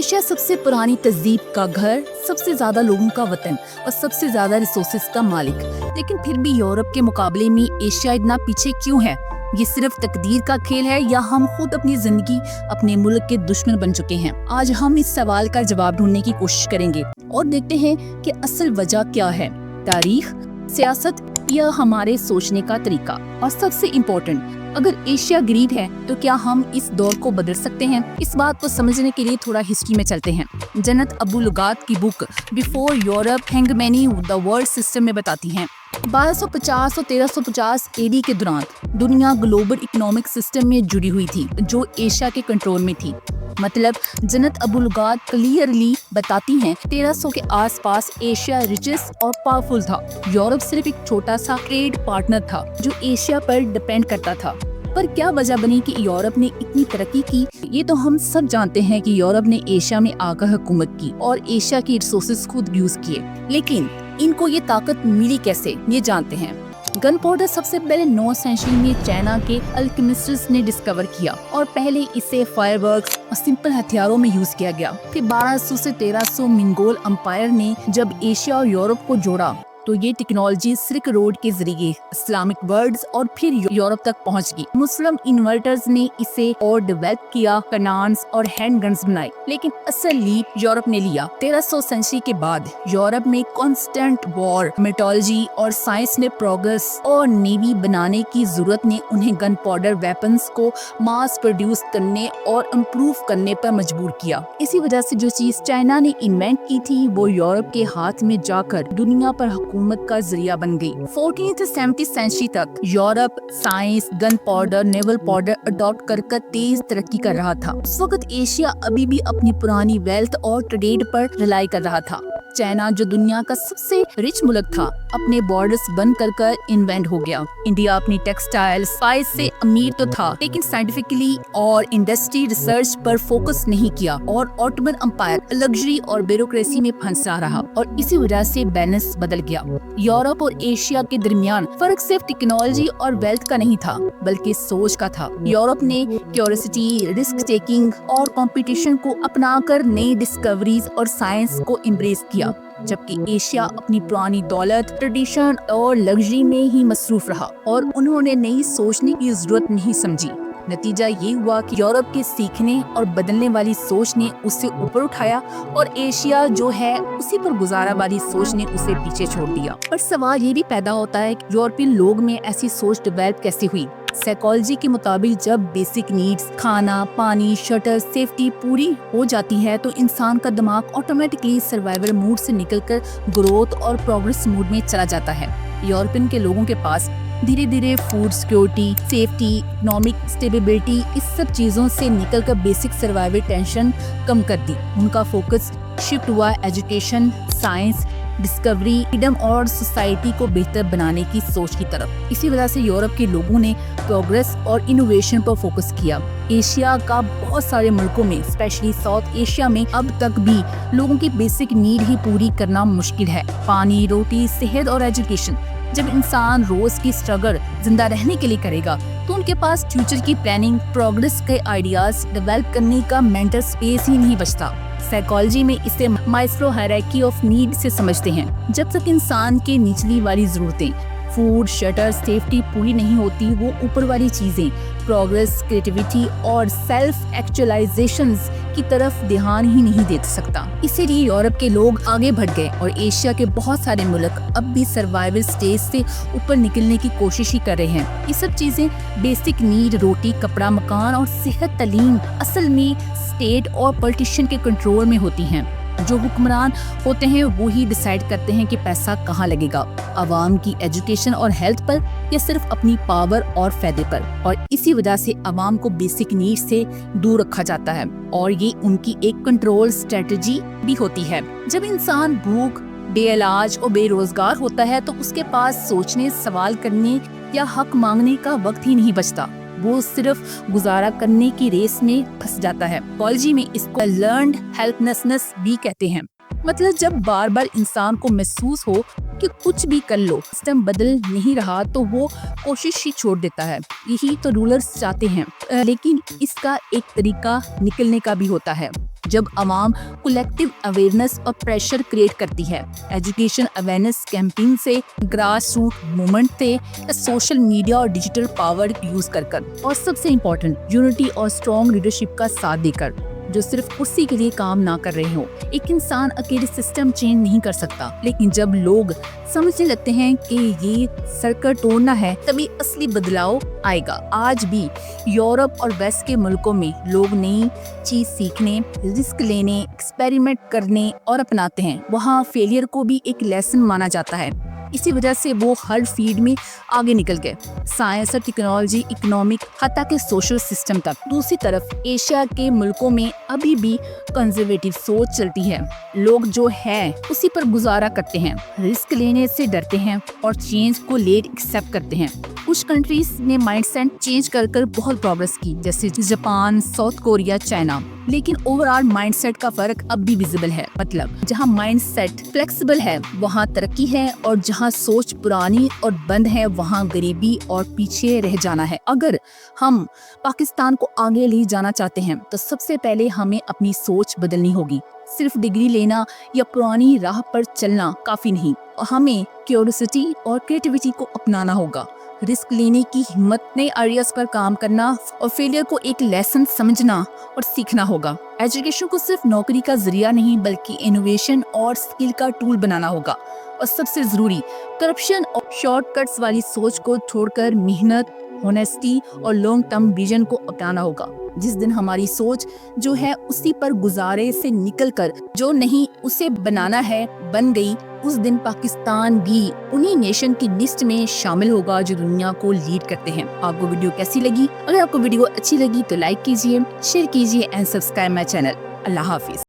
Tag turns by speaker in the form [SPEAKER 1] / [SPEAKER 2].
[SPEAKER 1] Asia सबसे पुरानी तहजीब का घर, सबसे ज्यादा लोगों का वतन और सबसे ज्यादा रिसोर्सेज का मालिक, लेकिन फिर भी यूरोप के मुकाबले में एशिया इतना पीछे क्यों है? ये सिर्फ तकदीर का खेल है या हम खुद अपनी जिंदगी अपने मुल्क के दुश्मन बन चुके हैं? आज हम इस सवाल का जवाब ढूंढने की कोशिश करेंगे और देखते हैं कि असल वजह क्या है, तारीख, सियासत या हमारे सोचने का तरीका। और सबसे इम्पोर्टेंट, अगर एशिया गरीब है तो क्या हम इस दौर को बदल सकते हैं? इस बात को समझने के लिए थोड़ा हिस्ट्री में चलते हैं। जन्नत अबू लुगात की book before Europe hegemony the world system में बताती हैं 1250 और 1350 एडी के दौरान दुनिया ग्लोबल इकोनॉमिक सिस्टम में जुड़ी हुई थी जो एशिया के कंट्रोल में थी। मतलब जन्नत अबू लुगात क्लियरली बताती हैं 1300 के आसपास एशिया रिचेस्ट और पावरफुल था। यूरोप सिर्फ एक छोटा सा ट्रेड पार्टनर था जो एशिया पर डिपेंड करता था। पर क्या वजह बनी कि यूरोप ने इतनी तरक्की की? ये तो हम सब जानते हैं कि यूरोप ने एशिया में आकर हुकूमत की और एशिया की रिसोर्सेज खुद यूज किए, लेकिन इनको ये ताकत मिली कैसे, ये जानते हैं। गन पाउडर सबसे पहले 9वीं सेंचुरी में चाइना के अल्केमिस्ट्स ने डिस्कवर किया और पहले इसे फायरवर्क्स और सिंपल हथियारों में यूज किया गया। फिर 1200 से 1300 मंगोल एम्पायर ने जब एशिया और यूरोप को जोड़ा तो ये टेक्नोलॉजी सिल्क रोड के जरिए इस्लामिक वर्ल्ड्स और फिर यूरोप तक पहुंच गई। मुस्लिम इन्वर्टर्स ने इसे और डेवलप किया, कनान्स और हैंड गन्स बनाए, लेकिन असल लीप यूरोप ने लिया 1300 सेंचुरी के बाद। यूरोप में कांस्टेंट वॉर, मेटोलॉजी और साइंस ने प्रोग्रेस और नेवी बनाने की जरूरत ने उन्हें गन पाउडर वेपन्स को मास प्रोड्यूस करने और इम्प्रूव करने पर मजबूर किया। इसी वजह से जो चीज चाइना ने इन्वेंट की थी वो यूरोप के हाथ में जाकर दुनिया पर हुकूमत का जरिया बन गई। 14th से 17th सेंचुरी तक Europe science, gun powder, naval powder adopt कर तेज तरक्की कर रहा था। उस वक्त एशिया अभी भी अपनी पुरानी वेल्थ और ट्रेड पर रिलाई कर रहा था। चाइना जो दुनिया का सबसे रिच मुल्क था अपने बॉर्डर्स बंद कर इन्वेंट हो गया। इंडिया अपनी टेक्सटाइल स्पाइस से अमीर तो था, लेकिन साइंटिफिकली और इंडस्ट्री रिसर्च पर फोकस नहीं किया और ऑटोमन एम्पायर लग्जरी और ब्यूरोक्रेसी में फंसा रहा और इसी वजह से बैलेंस बदल गया। यूरोप और एशिया के दरमियान फर्क सिर्फ टेक्नोलॉजी और वेल्थ का नहीं था बल्कि सोच का था। यूरोप ने क्यूरियोसिटी, रिस्क टेकिंग और कंपटीशन को अपनाकर नई डिस्कवरीज और साइंस को एम्ब्रेस किया, जबकि एशिया अपनी पुरानी दौलत, ट्रेडिशन और लग्जरी में ही मसरूफ रहा और उन्होंने नई सोचने की जरूरत नहीं समझी। नतीजा ये हुआ कि यूरोप के सीखने और बदलने वाली सोच ने उसे ऊपर उठाया और एशिया जो है उसी पर गुजारा वाली सोच ने उसे पीछे छोड़ दिया। पर सवाल ये भी पैदा होता है कि यूरोपियन लोग में ऐसी सोच डेवलप कैसे हुई? साइकोलॉजी के मुताबिक जब बेसिक नीड्स खाना, पानी, शेल्टर, सेफ्टी पूरी हो जाती है तो इंसान का दिमाग ऑटोमेटिकली सर्वाइवल मूड से निकलकर ग्रोथ और प्रोग्रेस मूड में चला जाता है। यूरोपियन के लोगों के पास धीरे धीरे food security, safety, economic stability, इस सब चीज़ों से निकलकर बेसिक सर्वाइवल टेंशन कम कर दी। उनका फोकस शिफ्ट हुआ एजुकेशन, साइंस, डिस्कवरी, फ्रीडम और सोसाइटी को बेहतर बनाने की सोच की तरफ। इसी वजह से यूरोप के लोगों ने प्रोग्रेस और इनोवेशन पर फोकस किया। एशिया का बहुत सारे मुल्कों में, स्पेशली साउथ एशिया में अब तक भी लोगों की बेसिक नीड ही पूरी करना मुश्किल है। पानी, रोटी, सेहत और एजुकेशन। जब इंसान रोज की स्ट्रगल जिंदा रहने के लिए करेगा तो उनके पास फ्यूचर की प्लानिंग, प्रोग्रेस के आइडियाज डेवलप करने का मेंटल स्पेस ही नहीं बचता। साइकोलॉजी में इसे मास्लो हायरार्की ऑफ नीड से समझते हैं। जब तक इंसान के निचली वाली जरूरतें फूड, शेल्टर, सेफ्टी पूरी नहीं होती, वो ऊपर वाली चीजें प्रोग्रेस, क्रिएटिविटी और सेल्फ एक्चुअलाइजेशंस की तरफ ध्यान ही नहीं दे सकता। इसीलिए यूरोप के लोग आगे बढ़ गए और एशिया के बहुत सारे मुल्क अब भी सर्वाइवल स्टेज से ऊपर निकलने की कोशिश ही कर रहे हैं। ये सब चीजें बेसिक नीड, रोटी, कपड़ा, मकान और सेहत, तालीम असल में स्टेट और पॉलिटिशियन के कंट्रोल में होती हैं। जो हुक्मरान होते हैं वो ही डिसाइड करते हैं कि पैसा कहाँ लगेगा, आवाम की एजुकेशन और हेल्थ पर या सिर्फ अपनी पावर और फायदे पर। और इसी वजह से आवाम को बेसिक नीड से दूर रखा जाता है और ये उनकी एक कंट्रोल स्ट्रेटजी भी होती है। जब इंसान भूख, बेइलाज और बेरोजगार होता है तो उसके पास सोचने, सवाल करने या हक मांगने का वक्त ही नहीं बचता। वो सिर्फ गुजारा करने की रेस में फंस जाता है। साइकोलॉजी में इसको लर्न्ड हेल्पलेसनेस भी कहते हैं। मतलब जब बार बार इंसान को महसूस हो کہ کچھ بھی کر لو سسٹم بدل نہیں رہا تو وہ کوشش ہی چھوڑ دیتا ہے. یہی تو رولرز چاہتے ہیں. لیکن اس کا ایک طریقہ نکلنے کا بھی ہوتا ہے جب عوام کولیکٹیو اویئرنیس اور پریشر کریٹ کرتی ہے. ایجوکیشن اویئرنیس کیمپین سے, گراس روٹ موومنٹ سے, سوشل میڈیا اور ڈیجیٹل پاور یوز کر اور سب سے امپورٹنٹ یونٹی اور اسٹرانگ لیڈرشپ کا ساتھ دے کر, جو صرف کرسی کے لیے کام نہ کر رہے ہوں. ایک انسان اکیلے سسٹم چینج نہیں کر سکتا, لیکن جب لوگ سمجھنے لگتے ہیں کہ یہ سرکل توڑنا ہے تبھی اصلی بدلاؤ آئے گا. آج بھی یورپ اور ویسٹ کے ملکوں میں لوگ نئی چیز سیکھنے, رسک لینے, ایکسپیریمنٹ کرنے اور اپناتے ہیں. وہاں فیلئر کو بھی ایک لیسن مانا جاتا ہے. اسی وجہ سے وہ ہر فیلڈ میں آگے نکل گئے, سائنس اور ٹیکنالوجی, اکنامک, حتیٰ کہ سوشل سسٹم تک. دوسری طرف ایشیا کے ملکوں میں ابھی بھی کنزرویٹو سوچ چلتی ہے. لوگ جو ہے اسی پر گزارا کرتے ہیں, رسک لینے سے ڈرتے ہیں اور چینج کو لیٹ ایکسیپٹ کرتے ہیں. کچھ کنٹریز نے مائنڈ سیٹ چینج کر بہت پروگریس کی, جیسے جاپان, ساؤتھ کوریا, چائنا. لیکن اوور آل مائنڈ سیٹ کا فرق اب بھی ویزیبل ہے. مطلب جہاں مائنڈ سیٹ فلیکسیبل ہے وہاں ترقی ہے, اور جہاں سوچ پرانی اور بند ہے وہاں غریبی اور پیچھے رہ جانا ہے. اگر ہم پاکستان کو آگے لے جانا چاہتے ہیں تو سب سے پہلے ہمیں اپنی سوچ بدلنی ہوگی. صرف ڈگری لینا یا پرانی راہ پر چلنا کافی نہیں. ہمیں کیوریوسٹی اور کریٹیوٹی کو اپنانا ہوگا, رسک لینے کی ہمت, نئے آئیڈیاز پر کام کرنا اور فیلئر کو ایک لیسن سمجھنا اور سیکھنا ہوگا. ایجوکیشن کو صرف نوکری کا ذریعہ نہیں بلکہ انوویشن اور اسکل کا ٹول بنانا ہوگا. اور سب سے ضروری, کرپشن اور شارٹ کٹس والی سوچ کو چھوڑ کر محنت, ہونیسٹی اور لانگ ٹرم ویژن کو اپنانا ہوگا. جس دن ہماری سوچ جو ہے اسی پر گزارے سے نکل کر جو نہیں اسے بنانا ہے بن گئی, اس دن پاکستان بھی انہی نیشن کی لسٹ میں شامل ہوگا جو دنیا کو لیڈ کرتے ہیں. آپ کو ویڈیو کیسی لگی؟ اگر آپ کو ویڈیو اچھی لگی تو لائک کیجیے, شیئر کیجیے اینڈ سبسکرائب مائی چینل. اللہ حافظ.